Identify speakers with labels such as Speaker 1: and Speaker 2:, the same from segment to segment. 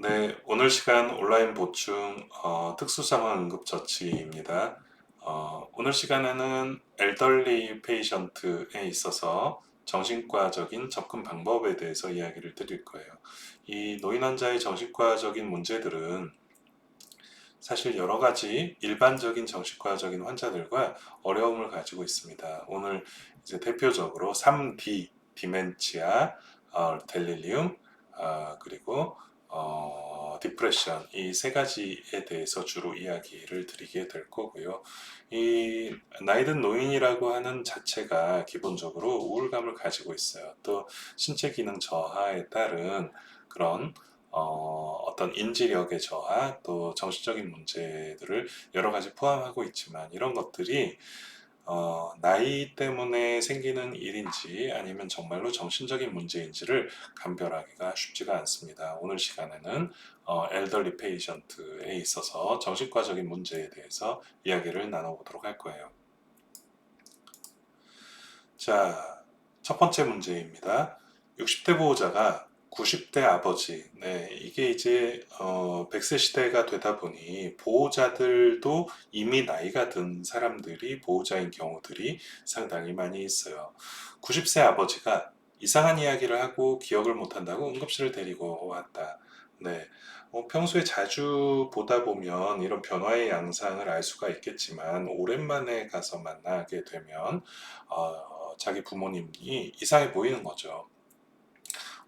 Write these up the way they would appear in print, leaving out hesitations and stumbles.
Speaker 1: 네, 오늘 시간 온라인 보충 특수상황 응급처치입니다. 오늘 시간에는 엘덜리 페이션트에 있어서 정신과적인 접근 방법에 대해서 이야기를 드릴 거예요. 이 노인 환자의 정신과적인 문제들은 사실 여러 가지 일반적인 정신과적인 환자들과 어려움을 가지고 있습니다. 오늘 이제 대표적으로 3D, 디멘치아, 델리리움, 그리고 디프레션 이 세 가지에 대해서 주로 이야기를 드리게 될 거고요. 이 나이든 노인이라고 하는 자체가 기본적으로 우울감을 가지고 있어요. 또 신체 기능 저하에 따른 그런 어떤 인지력의 저하, 또 정신적인 문제들을 여러 가지 포함하고 있지만 이런 것들이 나이 때문에 생기는 일인지 아니면 정말로 정신적인 문제인지를 감별하기가 쉽지가 않습니다. 오늘 시간에는 엘더리 페이션트에 있어서 정신과적인 문제에 대해서 이야기를 나눠보도록 할 거예요. 자, 첫 번째 문제입니다. 60대 보호자가 90대 아버지, 네, 이게 이제 100세 시대가 되다 보니 보호자들도 이미 나이가 든 사람들이 보호자인 경우들이 상당히 많이 있어요. 90세 아버지가 이상한 이야기를 하고 기억을 못한다고 응급실을 데리고 왔다. 네, 평소에 자주 보다 보면 이런 변화의 양상을 알 수가 있겠지만 오랜만에 가서 만나게 되면 자기 부모님이 이상해 보이는 거죠.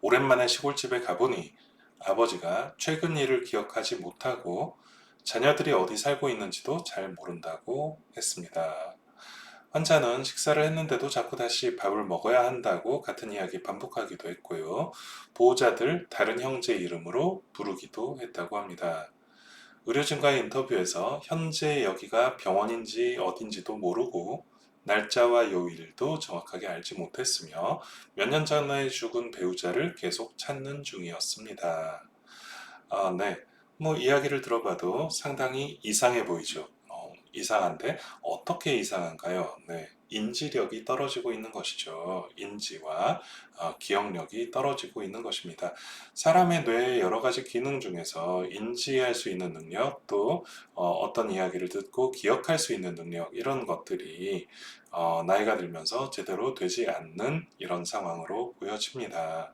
Speaker 1: 오랜만에 시골집에 가보니 아버지가 최근 일을 기억하지 못하고 자녀들이 어디 살고 있는지도 잘 모른다고 했습니다. 환자는 식사를 했는데도 자꾸 다시 밥을 먹어야 한다고 같은 이야기 반복하기도 했고요. 보호자들 다른 형제 이름으로 부르기도 했다고 합니다. 의료진과의 인터뷰에서 현재 여기가 병원인지 어딘지도 모르고 날짜와 요일도 정확하게 알지 못했으며 몇 년 전에 죽은 배우자를 계속 찾는 중이었습니다. 네. 뭐 이야기를 들어봐도 상당히 이상해 보이죠. 이상한데 어떻게 이상한가요? 네. 인지력이 떨어지고 있는 것이죠. 인지와 기억력이 떨어지고 있는 것입니다. 사람의 뇌의 여러 가지 기능 중에서 인지할 수 있는 능력, 또 어떤 이야기를 듣고 기억할 수 있는 능력, 이런 것들이 나이가 들면서 제대로 되지 않는 이런 상황으로 보여집니다.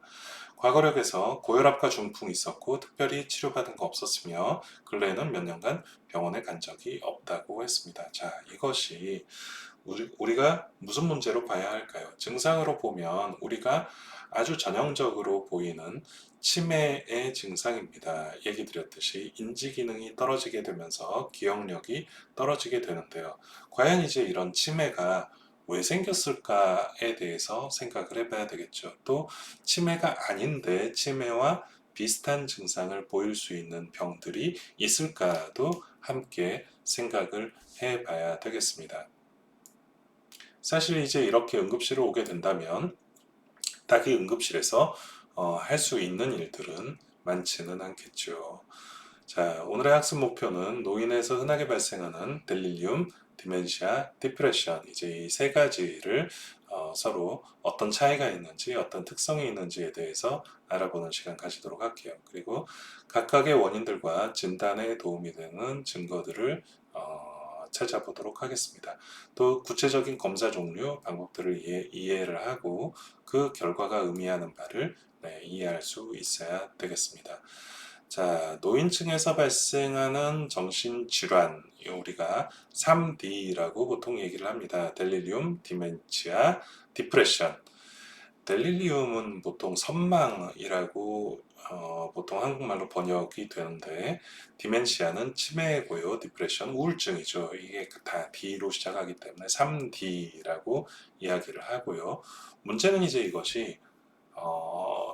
Speaker 1: 과거력에서 고혈압과 중풍이 있었고 특별히 치료받은 거 없었으며 근래에는 몇 년간 병원에 간 적이 없다고 했습니다. 자, 이것이 우리가 무슨 문제로 봐야 할까요? 증상으로 보면 우리가 아주 전형적으로 보이는 치매의 증상입니다. 얘기 드렸듯이 인지 기능이 떨어지게 되면서 기억력이 떨어지게 되는데요. 과연 이제 이런 치매가 왜 생겼을까에 대해서 생각을 해봐야 되겠죠. 또 치매가 아닌데 치매와 비슷한 증상을 보일 수 있는 병들이 있을까도 함께 생각을 해봐야 되겠습니다. 사실 이제 이렇게 응급실을 오게 된다면 딱히 응급실에서 할 수 있는 일들은 많지는 않겠죠. 자, 오늘의 학습 목표는 노인에서 흔하게 발생하는 델리리움, 디멘시아, 디프레션 이제 이 세 가지를 서로 어떤 차이가 있는지 어떤 특성이 있는지에 대해서 알아보는 시간 가지도록 할게요. 그리고 각각의 원인들과 진단에 도움이 되는 증거들을 찾아보도록 하겠습니다. 또 구체적인 검사 종류, 방법들을 이해를 하고 그 결과가 의미하는 바를 이해할 수 있어야 되겠습니다. 자, 노인층에서 발생하는 정신질환, 우리가 3D라고 보통 얘기를 합니다. 델리리움, 디멘치아, 디프레션. 델리리움은 보통 선망이라고 보통 한국말로 번역이 되는데 디멘시아는 치매고요. 디프레션 우울증이죠. 이게 다 D로 시작하기 때문에 3D라고 이야기를 하고요. 문제는 이제 이것이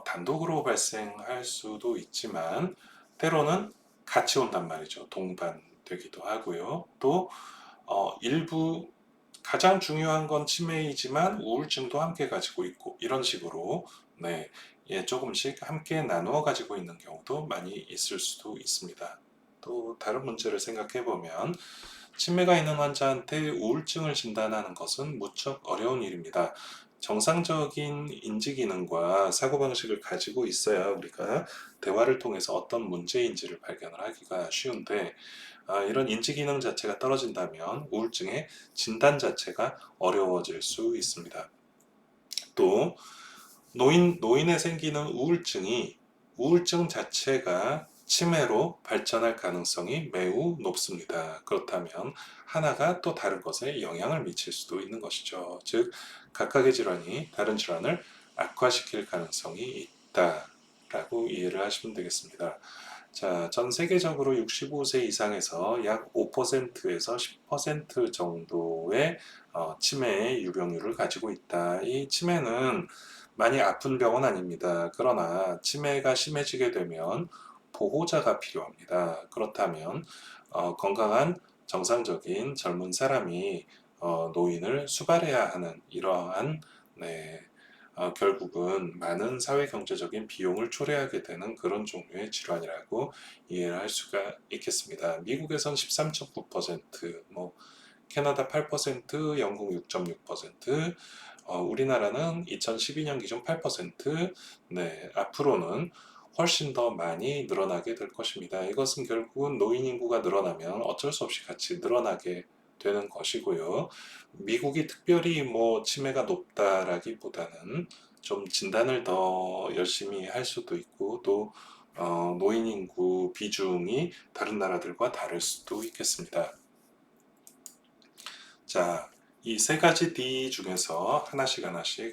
Speaker 1: 단독으로 발생할 수도 있지만 때로는 같이 온단 말이죠. 동반되기도 하고요. 또 일부 가장 중요한 건 치매이지만 우울증도 함께 가지고 있고 이런 식으로 네, 조금씩 함께 나누어 가지고 있는 경우도 많이 있을 수도 있습니다. 또 다른 문제를 생각해 보면 치매가 있는 환자한테 우울증을 진단하는 것은 무척 어려운 일입니다. 정상적인 인지 기능과 사고방식을 가지고 있어야 우리가 대화를 통해서 어떤 문제인지를 발견을 하기가 쉬운데, 이런 인지 기능 자체가 떨어진다면 우울증의 진단 자체가 어려워질 수 있습니다. 또 노인에 생기는 우울증이 우울증 자체가 치매로 발전할 가능성이 매우 높습니다. 그렇다면 하나가 또 다른 것에 영향을 미칠 수도 있는 것이죠. 즉, 각각의 질환이 다른 질환을 악화시킬 가능성이 있다라고 이해를 하시면 되겠습니다. 자, 전 세계적으로 65세 이상에서 약 5%에서 10% 정도의 치매의 유병률을 가지고 있다. 이 치매는 많이 아픈 병은 아닙니다. 그러나 치매가 심해지게 되면 보호자가 필요합니다. 그렇다면 건강한 정상적인 젊은 사람이 노인을 수발해야 하는 이러한 네, 결국은 많은 사회 경제적인 비용을 초래하게 되는 그런 종류의 질환이라고 이해를 할 수가 있겠습니다. 미국에선 13.9%, 뭐 캐나다 8%, 영국 6.6%, 우리나라는 2012년 기준 8%, 네, 앞으로는 훨씬 더 많이 늘어나게 될 것입니다. 이것은 결국은 노인 인구가 늘어나면 어쩔 수 없이 같이 늘어나게 되는 것이고요. 미국이 특별히 뭐 치매가 높다라기보다는 좀 진단을 더 열심히 할 수도 있고 또 노인 인구 비중이 다른 나라들과 다를 수도 있겠습니다. 자, 이 세 가지 D 중에서 하나씩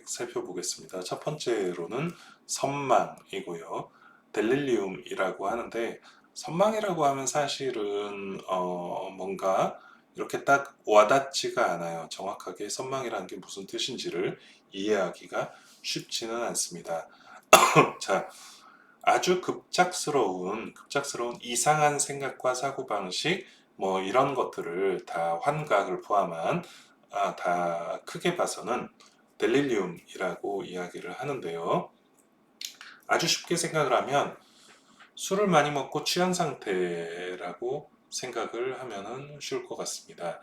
Speaker 1: 살펴보겠습니다. 첫 번째로는 선망이고요. 델릴리움이라고 하는데, 선망이라고 하면 사실은 뭔가 이렇게 딱 와닿지가 않아요. 정확하게 선망이라는 게 무슨 뜻인지를 이해하기가 쉽지는 않습니다. 자, 아주 급작스러운 이상한 생각과 사고방식, 뭐 이런 것들을 다 환각을 포함한 다 크게 봐서는 델릴리움이라고 이야기를 하는데요. 아주 쉽게 생각을 하면 술을 많이 먹고 취한 상태라고 생각을 하면은 쉬울 것 같습니다.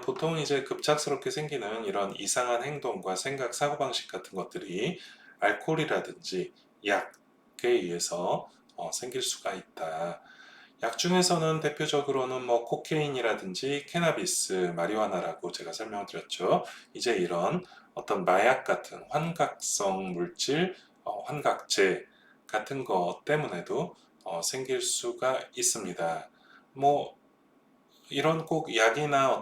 Speaker 1: 보통 이제 급작스럽게 생기는 이런 이상한 행동과 생각, 사고방식 같은 것들이 알코올이라든지 약에 의해서 생길 수가 있다. 약 중에서는 대표적으로는 뭐 코케인이라든지 캐나비스, 마리화나라고 제가 설명을 드렸죠. 이제 이런 어떤 마약 같은 환각성 물질, 환각제 같은 것 때문에도 생길 수가 있습니다. 뭐 이런 꼭 약이나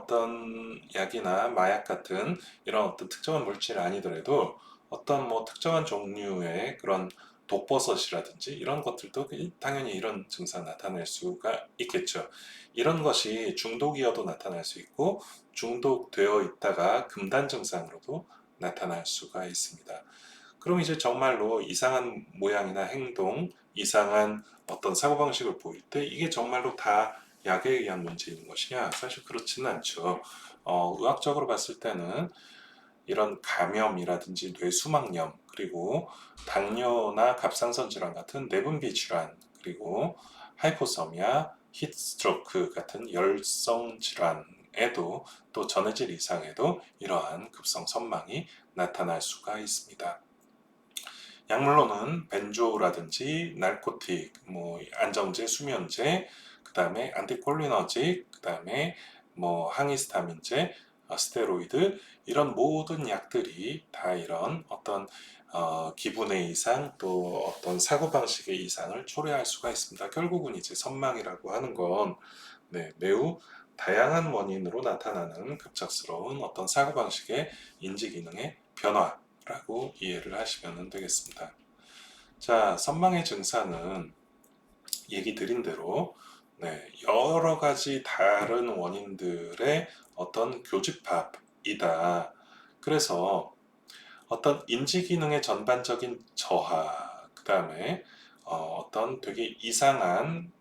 Speaker 1: 마약 같은 이런 어떤 특정한 물질이 아니더라도 어떤 뭐 특정한 종류의 그런 독버섯이라든지 이런 것들도 당연히 이런 증상 나타낼 수가 있겠죠. 이런 것이 중독이어도 나타날 수 있고 중독되어 있다가 금단 증상으로도 나타날 수가 있습니다. 그럼 이제 정말로 이상한 모양이나 행동, 이상한 어떤 사고방식을 보일 때 이게 정말로 다 약에 의한 문제인 것이냐? 사실 그렇지는 않죠. 의학적으로 봤을 때는 이런 감염이라든지 뇌수막염, 그리고 당뇨나 갑상선 질환 같은 내분비 질환, 그리고 하이포서미아, 히트스트로크 같은 열성 질환에도 또 전해질 이상에도 이러한 급성 선망이 나타날 수가 있습니다. 약물로는 벤조라든지 날코틱, 뭐 안정제, 수면제, 그 다음에 안티콜리너직, 그 다음에 뭐 항히스타민제, 스테로이드 이런 모든 약들이 다 이런 어떤 기분의 이상 또 어떤 사고방식의 이상을 초래할 수가 있습니다. 결국은 이제 선망이라고 하는 건 네, 매우 다양한 원인으로 나타나는 급작스러운 어떤 사고방식의 인지기능의 변화라고 이해를 하시면 되겠습니다. 자, 선망의 증상은 얘기 드린 대로 네, 여러 가지 다른 원인들의 어떤 교집합이다. 그래서 어떤 인지기능의 전반적인 저하, 그 다음에 어떤 되게 이상한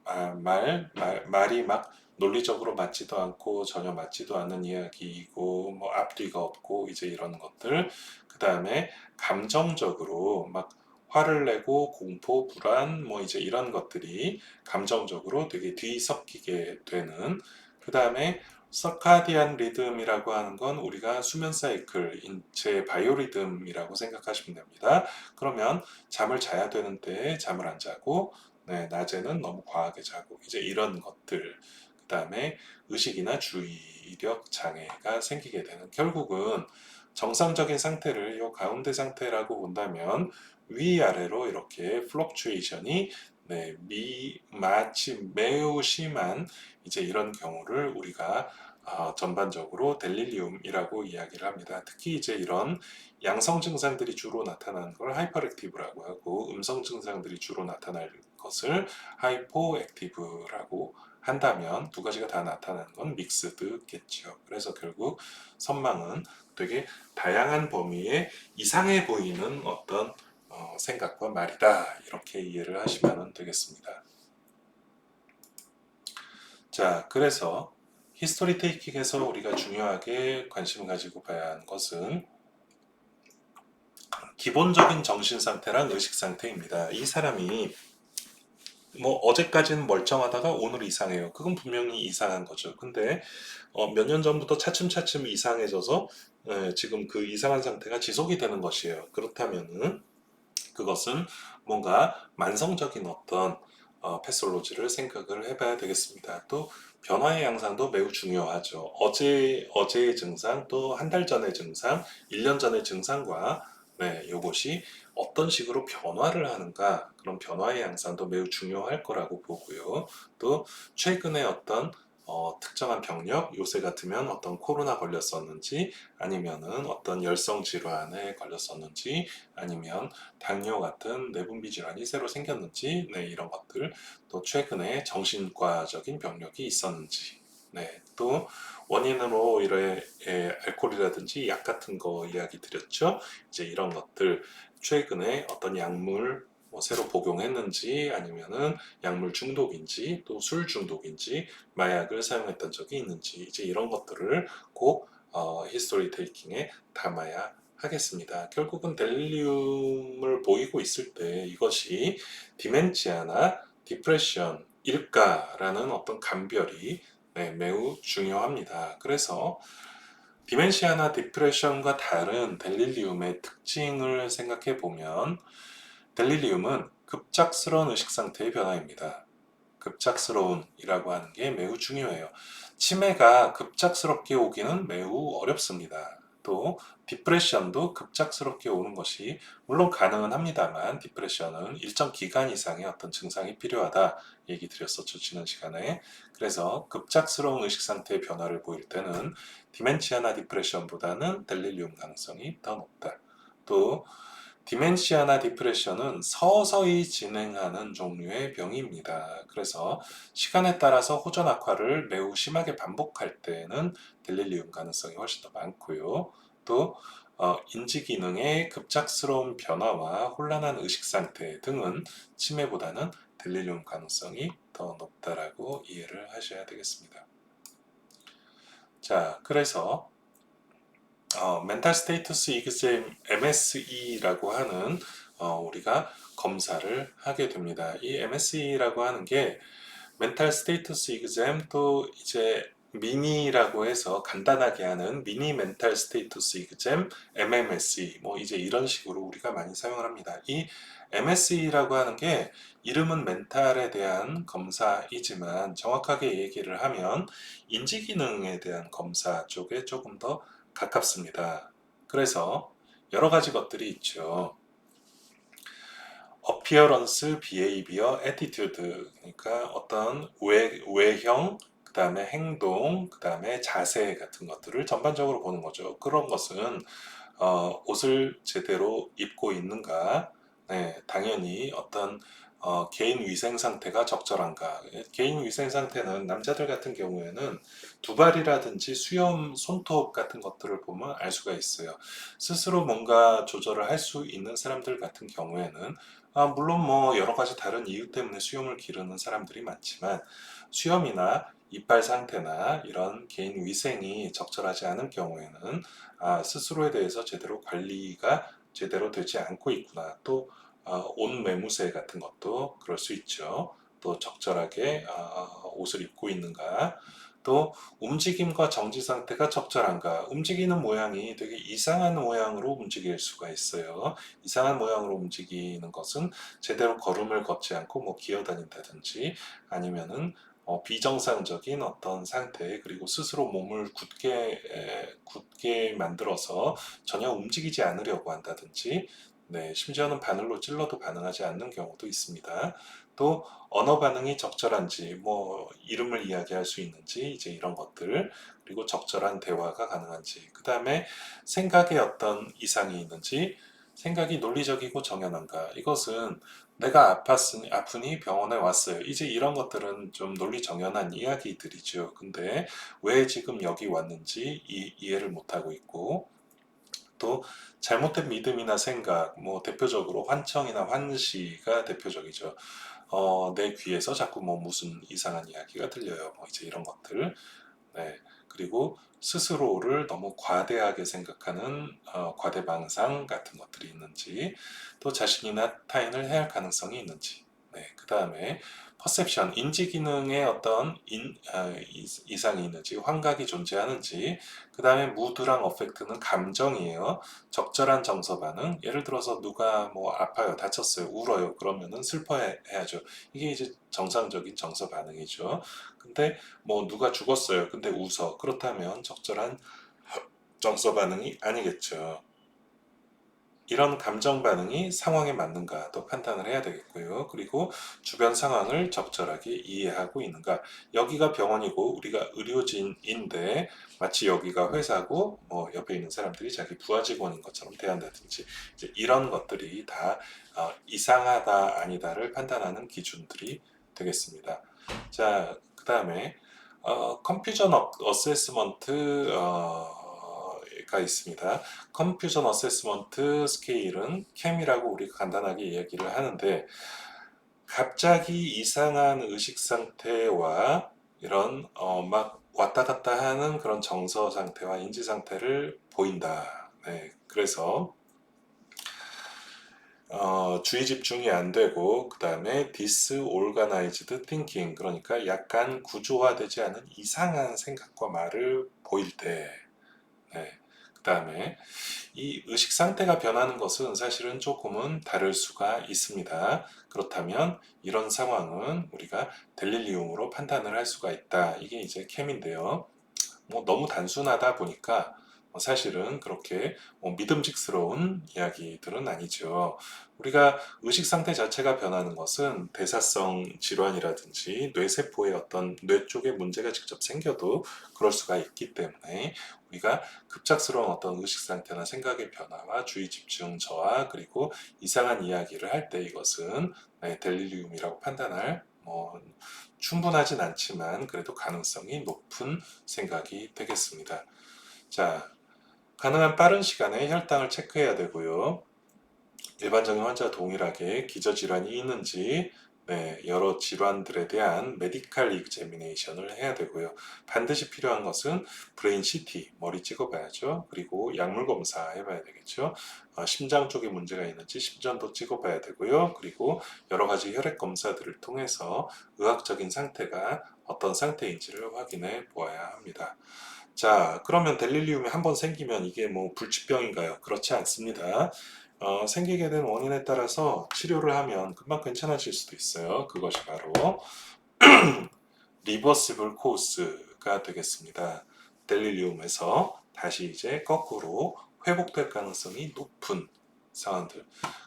Speaker 1: 말이 막 논리적으로 맞지도 않고 전혀 맞지도 않는 이야기이고 뭐 앞뒤가 없고 이제 이런 것들, 그 다음에 감정적으로 막 화를 내고 공포, 불안 뭐 이제 이런 것들이 감정적으로 되게 뒤섞이게 되는, 그 다음에 서카디안 리듬이라고 하는 건 우리가 수면 사이클, 인체 바이오리듬이라고 생각하시면 됩니다. 그러면 잠을 자야 되는데 잠을 안 자고, 네, 낮에는 너무 과하게 자고, 이제 이런 것들, 그 다음에 의식이나 주의력 장애가 생기게 되는, 결국은 정상적인 상태를 요 가운데 상태라고 본다면 위아래로 이렇게 플럭추에이션이, 네, 마치 매우 심한 이제 이런 경우를 우리가 전반적으로 델리리움이라고 이야기를 합니다. 특히 이제 이런 양성 증상들이 주로 나타나는 걸 하이퍼액티브라고 하고, 음성 증상들이 주로 나타날 것을 하이포액티브라고 한다면, 두 가지가 다 나타나는 건 믹스드겠죠. 그래서 결국 선망은 되게 다양한 범위에 이상해 보이는 어떤 생각과 말이다, 이렇게 이해를 하시면 되겠습니다. 자, 그래서 히스토리 테이킹에서 우리가 중요하게 관심을 가지고 봐야 하는 것은 기본적인 정신 상태랑 의식 상태입니다. 이 사람이 뭐 어제까지는 멀쩡하다가 오늘 이상해요. 그건 분명히 이상한 거죠. 근데 몇 년 전부터 차츰차츰 이상해져서 지금 그 이상한 상태가 지속이 되는 것이에요. 그렇다면은 그것은 뭔가 만성적인 어떤 패솔로지를 생각을 해봐야 되겠습니다. 또 변화의 양상도 매우 중요하죠. 어제의 증상, 또 한 달 전의 증상, 1년 전의 증상과, 네, 이것이 어떤 식으로 변화를 하는가, 그런 변화의 양상도 매우 중요할 거라고 보고요. 또 최근에 어떤 특정한 병력, 요새 같으면 어떤 코로나 걸렸었는지, 아니면은 어떤 열성 질환에 걸렸었는지, 아니면 당뇨 같은 내분비 질환이 새로 생겼는지, 네, 이런 것들, 또 최근에 정신과적인 병력이 있었는지, 네, 또 원인으로 알코올이라든지 약 같은 거 이야기 드렸죠. 이제 이런 것들, 최근에 어떤 약물 뭐 새로 복용했는지, 아니면은 약물 중독인지, 또 술 중독인지, 마약을 사용했던 적이 있는지, 이제 이런 것들을 꼭 히스토리 테이킹에 담아야 하겠습니다. 결국은 델리움을 보이고 있을 때 이것이 디멘치아나 디프레션일까라는 어떤 감별이, 네, 매우 중요합니다. 그래서 디멘시아나 디프레션과 다른 델리리움의 특징을 생각해 보면, 델리리움은 급작스러운 의식 상태의 변화입니다. 급작스러운이라고 하는 게 매우 중요해요. 치매가 급작스럽게 오기는 매우 어렵습니다. 또 디프레션도 급작스럽게 오는 것이 물론 가능은 합니다만, 디프레션은 일정 기간 이상의 어떤 증상이 필요하다 얘기 드렸었죠, 지난 시간에. 그래서 급작스러운 의식 상태의 변화를 보일 때는 디멘치아나 디프레션보다는 델리리움 가능성이 더 높다. 또 디멘시아나 디프레션은 서서히 진행하는 종류의 병입니다. 그래서 시간에 따라서 호전 악화를 매우 심하게 반복할 때는 델리리움 가능성이 훨씬 더 많고요. 또 인지 기능의 급작스러운 변화와 혼란한 의식 상태 등은 치매보다는 델리리움 가능성이 더 높다라고 이해를 하셔야 되겠습니다. 자, 그래서 멘탈 스테이터스 이그잼 MSE라고 하는 우리가 검사를 하게 됩니다. 이 MSE라고 하는 게 멘탈 스테이터스 이그잼, 또 이제 미니라고 해서 간단하게 하는 미니 멘탈 스테이터스 이그잼 MMSE, 뭐 이제 이런 식으로 우리가 많이 사용을 합니다. 이 MSE라고 하는 게 이름은 멘탈에 대한 검사이지만, 정확하게 얘기를 하면 인지 기능에 대한 검사 쪽에 조금 더 가깝습니다. 그래서 여러 가지 것들이 있죠. appearance, behavior, attitude, 그러니까 어떤 외형, 그 다음에 행동, 그 다음에 자세 같은 것들을 전반적으로 보는 거죠. 그런 것은 옷을 제대로 입고 있는가, 네, 당연히 어떤 개인 위생 상태가 적절한가. 개인 위생 상태는 남자들 같은 경우에는 두발이라든지 수염, 손톱 같은 것들을 보면 알 수가 있어요. 스스로 뭔가 조절을 할 수 있는 사람들 같은 경우에는, 물론 뭐 여러 가지 다른 이유 때문에 수염을 기르는 사람들이 많지만, 수염이나 이빨 상태나 이런 개인 위생이 적절하지 않은 경우에는 스스로에 대해서 제대로 관리가 제대로 되지 않고 있구나. 또 옷 매무새 같은 것도 그럴 수 있죠. 또 적절하게 옷을 입고 있는가. 또 움직임과 정지 상태가 적절한가? 움직이는 모양이 되게 이상한 모양으로 움직일 수가 있어요. 이상한 모양으로 움직이는 것은 제대로 걸음을 걷지 않고 뭐 기어다닌다든지 아니면은 비정상적인 어떤 상태 그리고 스스로 몸을 굳게 만들어서 전혀 움직이지 않으려고 한다든지 네, 심지어는 바늘로 찔러도 반응하지 않는 경우도 있습니다. 또 언어 반응이 적절한지, 뭐 이름을 이야기할 수 있는지 이제 이런 것들, 그리고 적절한 대화가 가능한지, 그 다음에 생각에 어떤 이상이 있는지, 생각이 논리적이고 정연한가. 이것은 내가 아프니 병원에 왔어요. 이제 이런 것들은 좀 논리 정연한 이야기들이죠. 근데 왜 지금 여기 왔는지 이해를 못하고 있고, 또 잘못된 믿음이나 생각, 뭐 대표적으로 환청이나 환시가 대표적이죠. 내 귀에서 자꾸 뭐 무슨 이상한 이야기가 들려요. 뭐 이제 이런 것들. 네. 그리고 스스로를 너무 과대하게 생각하는 과대망상 같은 것들이 있는지, 또 자신이나 타인을 해할 가능성이 있는지, 네. 그 다음에 퍼셉션, 인지 기능에 어떤 이상이 있는지, 환각이 존재하는지, 그 다음에 무드랑 어펙트는 감정이에요. 적절한 정서 반응, 예를 들어서 누가 뭐 아파요, 다쳤어요, 울어요, 그러면은 슬퍼해야죠. 이게 이제 정상적인 정서 반응이죠. 근데 뭐 누가 죽었어요. 근데 웃어. 그렇다면 적절한 정서 반응이 아니겠죠. 이런 감정 반응이 상황에 맞는가도 판단을 해야 되겠고요. 그리고 주변 상황을 적절하게 이해하고 있는가. 여기가 병원이고 우리가 의료진인데 마치 여기가 회사고 뭐 옆에 있는 사람들이 자기 부하 직원인 것처럼 대한다든지 이제 이런 것들이 다 이상하다 아니다를 판단하는 기준들이 되겠습니다. 자, 그 다음에 컨퓨전 어세스먼트 가 있습니다. 컨퓨전 어세스먼트 스케일은 캠이라고 우리가 간단하게 이야기를 하는데 갑자기 이상한 의식 상태와 이런 막 왔다 갔다 하는 그런 정서 상태와 인지 상태를 보인다. 네, 그래서 주의 집중이 안 되고 그 다음에 disorganized thinking 그러니까 약간 구조화되지 않은 이상한 생각과 말을 보일 때 네. 그 다음에 이 의식 상태가 변하는 것은 사실은 조금은 다를 수가 있습니다. 그렇다면 이런 상황은 우리가 델리리움으로 판단을 할 수가 있다. 이게 이제 캠인데요. 뭐 너무 단순하다 보니까 사실은 그렇게 믿음직스러운 이야기들은 아니죠. 우리가 의식 상태 자체가 변하는 것은 대사성 질환이라든지 뇌세포의 어떤 뇌 쪽에 문제가 직접 생겨도 그럴 수가 있기 때문에 우리가 급작스러운 어떤 의식 상태나 생각의 변화와 주의 집중 저하 그리고 이상한 이야기를 할 때 이것은 네, 델리리움이라고 판단할 충분하진 않지만 그래도 가능성이 높은 생각이 되겠습니다. 자, 가능한 빠른 시간에 혈당을 체크해야 되고요. 일반적인 환자와 동일하게 기저질환이 있는지 네, 여러 질환들에 대한 메디칼 익제미네이션을 해야 되고요. 반드시 필요한 것은 브레인 CT, 머리 찍어봐야죠. 그리고 약물 검사 해봐야 되겠죠. 심장 쪽에 문제가 있는지 심전도 찍어봐야 되고요. 그리고 여러 가지 혈액 검사들을 통해서 의학적인 상태가 어떤 상태인지를 확인해 보아야 합니다. 자, 그러면 델리리움이 한번 생기면 이게 뭐 불치병인가요? 그렇지 않습니다. 생기게 된 원인에 따라서 치료를 하면 금방 괜찮아질 수도 있어요. 그것이 바로 리버시블 코스가 되겠습니다. 델리리움에서 다시 이제 거꾸로 회복될 가능성이 높은 상황들.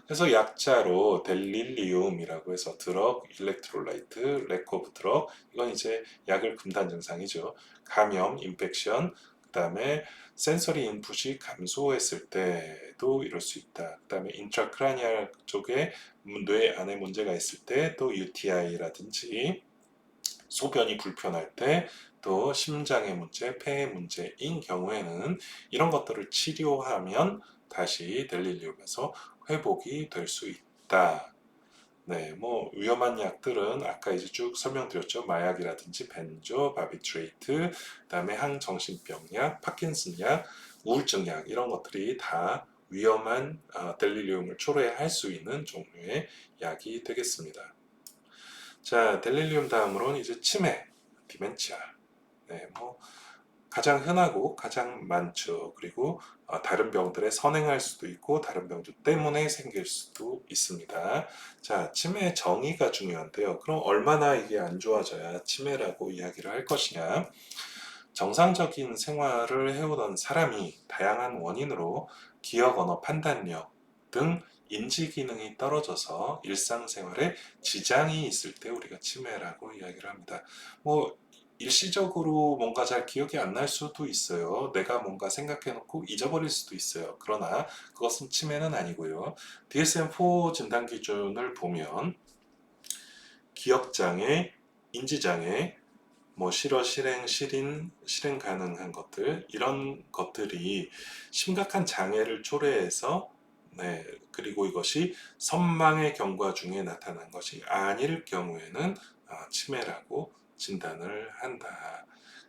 Speaker 1: 그래서 약자로 델릴리움이라고 해서 드럭, 일렉트롤라이트, 렉 오브 드럭 이건 이제 약을 금단 증상이죠. 감염, 인펙션, 그 다음에 센서리 인풋이 감소했을 때도 이럴 수 있다. 그 다음에 인트라크라니얼 쪽에 뇌 안에 문제가 있을 때 또 UTI라든지 소변이 불편할 때, 또 심장의 문제, 폐의 문제인 경우에는 이런 것들을 치료하면 다시 델리리움에서 회복이 될 수 있다. 네, 뭐 위험한 약들은 아까 이제 쭉 설명드렸죠. 마약이라든지 벤조, 바비트레이트, 그다음에 항정신병약, 파킨슨약, 우울증약 이런 것들이 다 위험한 델리리움을 초래할 수 있는 종류의 약이 되겠습니다. 자, 델리리움 다음으로는 이제 치매, 디멘치아. 네, 뭐 가장 흔하고 가장 많죠. 그리고 다른 병들에 선행할 수도 있고 다른 병들 때문에 생길 수도 있습니다. 자, 치매 정의가 중요한데요. 그럼 얼마나 이게 안 좋아져야 치매라고 이야기를 할 것이냐? 정상적인 생활을 해오던 사람이 다양한 원인으로 기억, 언어, 판단력 등 인지 기능이 떨어져서 일상생활에 지장이 있을 때 우리가 치매라고 이야기를 합니다. 뭐 일시적으로 뭔가 잘 기억이 안 날 수도 있어요. 내가 뭔가 생각해놓고 잊어버릴 수도 있어요. 그러나 그것은 치매는 아니고요. DSM-4 진단 기준을 보면 기억장애, 인지장애, 뭐 실어, 실행, 실인, 실행 가능한 것들 이런 것들이 심각한 장애를 초래해서 네, 그리고 이것이 선망의 경과 중에 나타난 것이 아닐 경우에는 치매라고 진단을 한다.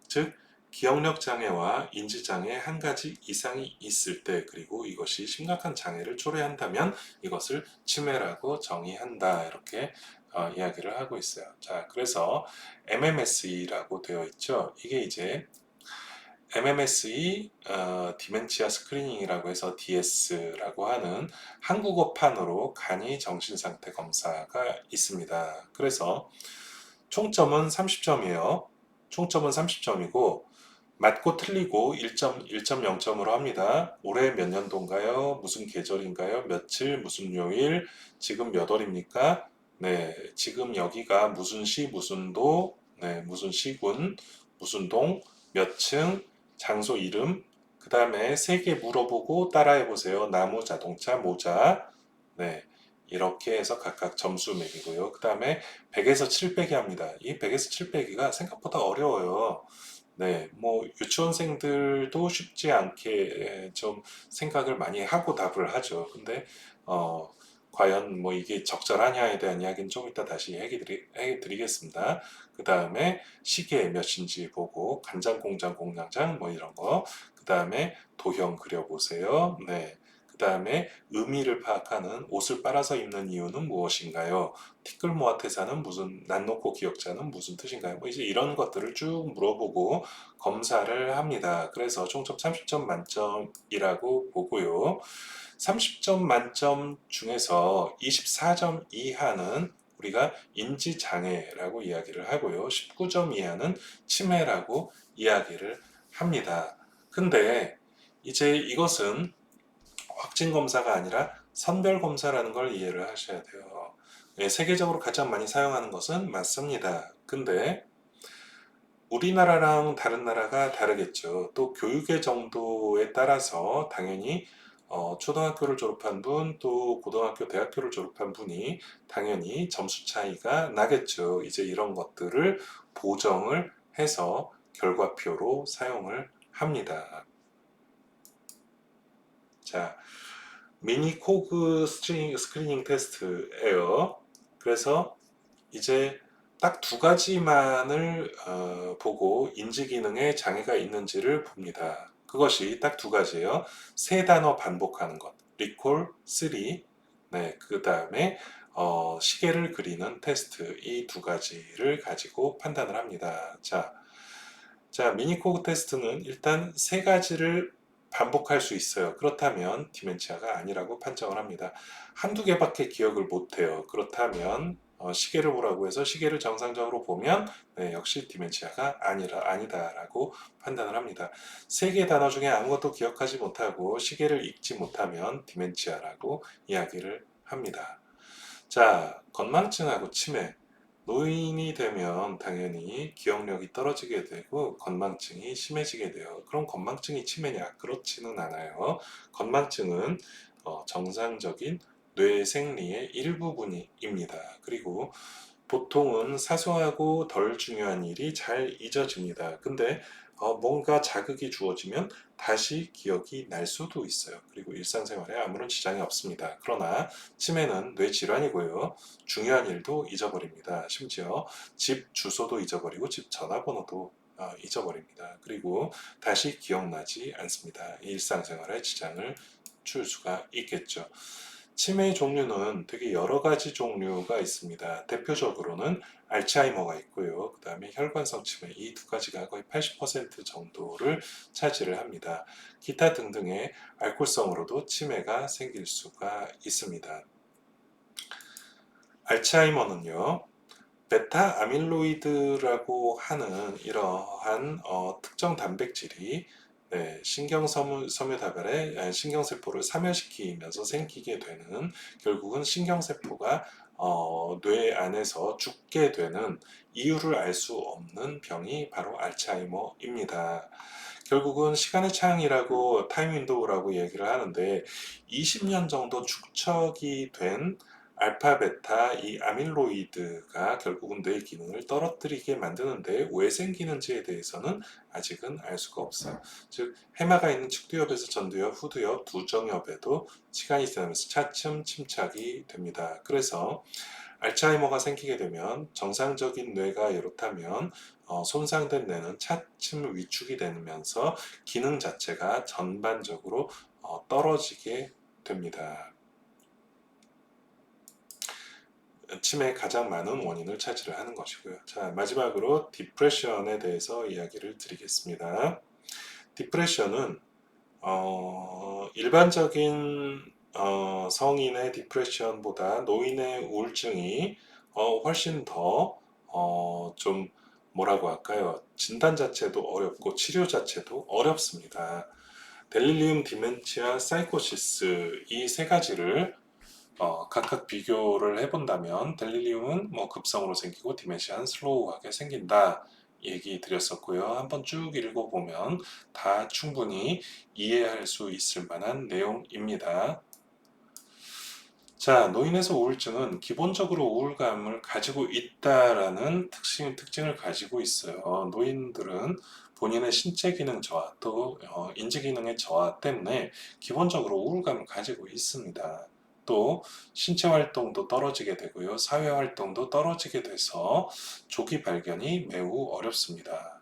Speaker 1: 즉 기억력 장애와 인지 장애 한 가지 이상이 있을 때 그리고 이것이 심각한 장애를 초래한다면 이것을 치매라고 정의한다. 이렇게 이야기를 하고 있어요. 자, 그래서 MMSE라고 되어 있죠. 이게 이제 MMSE 디멘치아 스크리닝이라고 해서 DS라고 하는 한국어판으로 간이 정신상태 검사가 있습니다. 그래서 총점은 30점이에요. 총점은 30점이고 맞고 틀리고 1.0점으로 합니다. 올해 몇 년도인가요? 무슨 계절인가요? 며칠, 무슨 요일, 지금 몇 월입니까? 네, 지금 여기가 무슨 시, 무슨 도, 네, 무슨 시군, 무슨 동, 몇 층, 장소 이름, 그 다음에 세 개 물어보고 따라해 보세요. 나무, 자동차, 모자, 네, 이렇게 해서 각각 점수 매기고요. 그 다음에 100에서 700이 합니다. 이 100에서 700이가 생각보다 어려워요. 네, 뭐 유치원생들도 쉽지 않게 좀 생각을 많이 하고 답을 하죠. 근데 어, 과연 뭐 이게 적절하냐에 대한 이야기는 좀 이따 다시 해드리겠습니다. 그 다음에 시계 몇인지 보고 간장 공장 공장장 뭐 이런 거. 그 다음에 도형 그려보세요. 네. 그 다음에 의미를 파악하는 옷을 빨아서 입는 이유는 무엇인가요? 티끌모아태사는 무슨 난놓고 기억자는 무슨 뜻인가요? 뭐 이제 이런 것들을 쭉 물어보고 검사를 합니다. 그래서 총점 30점 만점이라고 보고요. 30점 만점 중에서 24점 이하는 우리가 인지장애라고 이야기를 하고요. 19점 이하는 치매라고 이야기를 합니다. 근데 이제 이것은 확진 검사가 아니라 선별 검사라는 걸 이해를 하셔야 돼요. 네, 세계적으로 가장 많이 사용하는 것은 맞습니다. 근데 우리나라랑 다른 나라가 다르겠죠. 또 교육의 정도에 따라서 당연히 초등학교를 졸업한 분, 또 고등학교, 대학교를 졸업한 분이 당연히 점수 차이가 나겠죠. 이제 이런 것들을 보정을 해서 결과표로 사용을 합니다. 자, 미니 코그 스크리닝 테스트예요. 그래서 이제 딱 두 가지만을 보고 인지 기능에 장애가 있는지를 봅니다. 그것이 딱 두 가지예요. 세 단어 반복하는 것, 리콜, 쓰리, 네, 그 다음에 시계를 그리는 테스트 이 두 가지를 가지고 판단을 합니다. 자, 미니코그 테스트는 일단 세 가지를 반복할 수 있어요. 그렇다면 디멘치아가 아니라고 판정을 합니다. 한두 개밖에 기억을 못해요. 그렇다면 시계를 보라고 해서 시계를 정상적으로 보면 네, 역시 디멘치아가 아니다라고 판단을 합니다. 세 개 단어 중에 아무것도 기억하지 못하고 시계를 읽지 못하면 디멘치아라고 이야기를 합니다. 자, 건망증하고 치매. 노인이 되면 당연히 기억력이 떨어지게 되고 건망증이 심해지게 돼요. 그럼 건망증이 치매냐? 그렇지는 않아요. 건망증은 정상적인 뇌 생리의 일부분입니다. 그리고 보통은 사소하고 덜 중요한 일이 잘 잊어집니다. 근데 뭔가 자극이 주어지면 다시 기억이 날 수도 있어요. 그리고 일상생활에 아무런 지장이 없습니다. 그러나 치매는 뇌질환이고요. 중요한 일도 잊어버립니다. 심지어 집 주소도 잊어버리고 집 전화번호도 잊어버립니다. 그리고 다시 기억나지 않습니다. 일상생활에 지장을 줄 수가 있겠죠. 치매의 종류는 되게 여러 가지 종류가 있습니다. 대표적으로는 알츠하이머가 있고요. 그 다음에 혈관성 치매, 이 두 가지가 거의 80% 정도를 차지를 합니다. 기타 등등의 알코올성으로도 치매가 생길 수가 있습니다. 알츠하이머는요, 베타 아밀로이드라고 하는 이러한 특정 단백질이 신경섬유다발의 신경세포를 사멸시키면서 생기게 되는, 결국은 신경세포가 뇌 안에서 죽게 되는 이유를 알 수 없는 병이 바로 알츠하이머입니다. 결국은 시간의 차항이라고 타임 윈도우라고 얘기를 하는데 20년 정도 축적이 된 알파, 베타, 이 아밀로이드가 결국은 뇌 기능을 떨어뜨리게 만드는데 왜 생기는지에 대해서는 아직은 알 수가 없어요. 즉 해마가 있는 측두엽에서 전두엽, 후두엽, 두정엽에도 시간이 지나면서 차츰 침착이 됩니다. 그래서 알츠하이머가 생기게 되면 정상적인 뇌가 이렇다면 손상된 뇌는 차츰 위축이 되면서 기능 자체가 전반적으로 떨어지게 됩니다. 치매의 가장 많은 원인을 차지를 하는 것이고요. 자, 마지막으로 디프레션에 대해서 이야기를 드리겠습니다. 디프레션은 일반적인 성인의 디프레션보다 노인의 우울증이 훨씬 더 좀 뭐라고 할까요? 진단 자체도 어렵고 치료 자체도 어렵습니다. 델리리움, 디멘치아, 사이코시스 이 세 가지를 각각 비교를 해본다면 델리리움은 뭐 급성으로 생기고 디멘시아는 슬로우하게 생긴다 얘기 드렸었고요. 한번 쭉 읽어보면 다 충분히 이해할 수 있을 만한 내용입니다. 자, 노인에서 우울증은 기본적으로 우울감을 가지고 있다라는 특징을 가지고 있어요. 노인들은 본인의 신체 기능 저하 또 인지 기능의 저하 때문에 기본적으로 우울감을 가지고 있습니다. 또 신체 활동도 떨어지게 되고요. 사회 활동도 떨어지게 돼서 조기 발견이 매우 어렵습니다.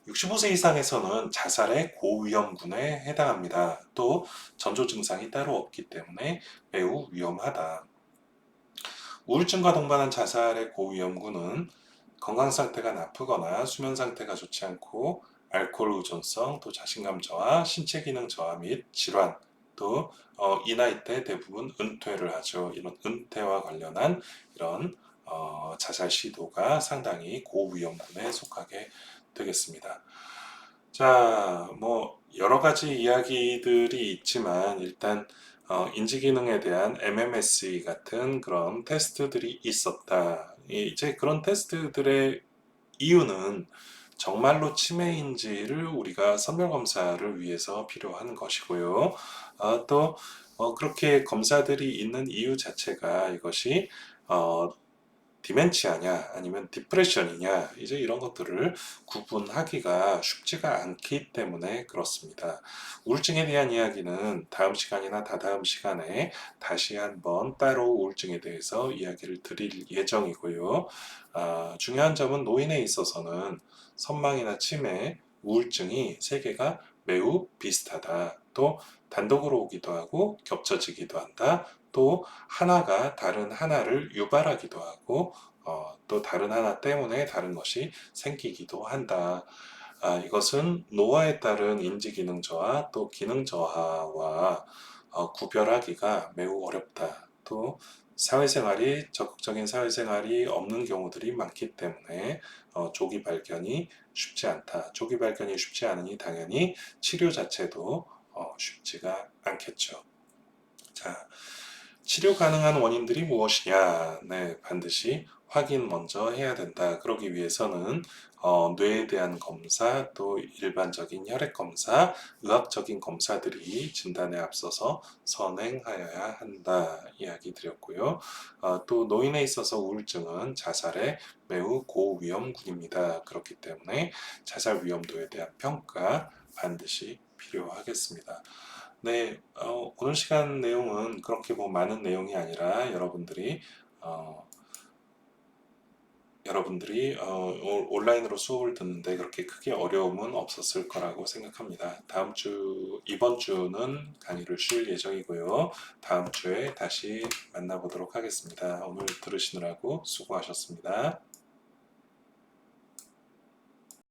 Speaker 1: 65세 이상에서는 자살의 고위험군에 해당합니다. 또 전조 증상이 따로 없기 때문에 매우 위험하다. 우울증과 동반한 자살의 고위험군은 건강 상태가 나쁘거나 수면 상태가 좋지 않고 알코올 의존성, 또 자신감 저하, 신체 기능 저하 및 질환, 또 이 나이 때 대부분 은퇴를 하죠. 이런 은퇴와 관련한 이런 자살 시도가 상당히 고위험군에 속하게 되겠습니다. 자, 뭐 여러 가지 이야기들이 있지만 일단 인지 기능에 대한 MMSE 같은 그런 테스트들이 있었다. 이제 그런 테스트들의 이유는 정말로 치매인지를 우리가 선별 검사를 위해서 필요한 것이고요. 또 그렇게 검사들이 있는 이유 자체가 이것이 어, 디멘치아냐 아니면 디프레션이냐 이제 이런 것들을 구분하기가 쉽지가 않기 때문에 그렇습니다. 우울증에 대한 이야기는 다음 시간이나 다다음 시간에 다시 한번 따로 우울증에 대해서 이야기를 드릴 예정이고요. 중요한 점은 노인에 있어서는 선망이나 치매, 우울증이 세 개가 매우 비슷하다. 또 단독으로 오기도 하고 겹쳐지기도 한다. 또 하나가 다른 하나를 유발하기도 하고 또 다른 하나 때문에 다른 것이 생기기도 한다. 이것은 노화에 따른 인지 기능 저하 또 기능 저하와 구별하기가 매우 어렵다. 또 사회생활이 적극적인 사회생활이 없는 경우들이 많기 때문에 조기 발견이 쉽지 않다. 조기 발견이 쉽지 않으니 당연히 치료 자체도 쉽지가 않겠죠. 자, 치료 가능한 원인들이 무엇이냐? 네, 반드시 확인 먼저 해야 된다. 그러기 위해서는 뇌에 대한 검사, 또 일반적인 혈액 검사, 의학적인 검사들이 진단에 앞서서 선행하여야 한다. 이야기 드렸고요. 또 노인에 있어서 우울증은 자살의 매우 고위험군입니다. 그렇기 때문에 자살 위험도에 대한 평가 반드시 필요하겠습니다. 네, 오늘 시간 내용은 그렇게 뭐 많은 내용이 아니라 여러분들이 어, 여러분들이 온라인으로 수업을 듣는데 그렇게 크게 어려움은 없었을 거라고 생각합니다. 이번 주는 강의를 쉴 예정이고요. 다음 주에 다시 만나보도록 하겠습니다. 오늘 들으시느라고 수고하셨습니다.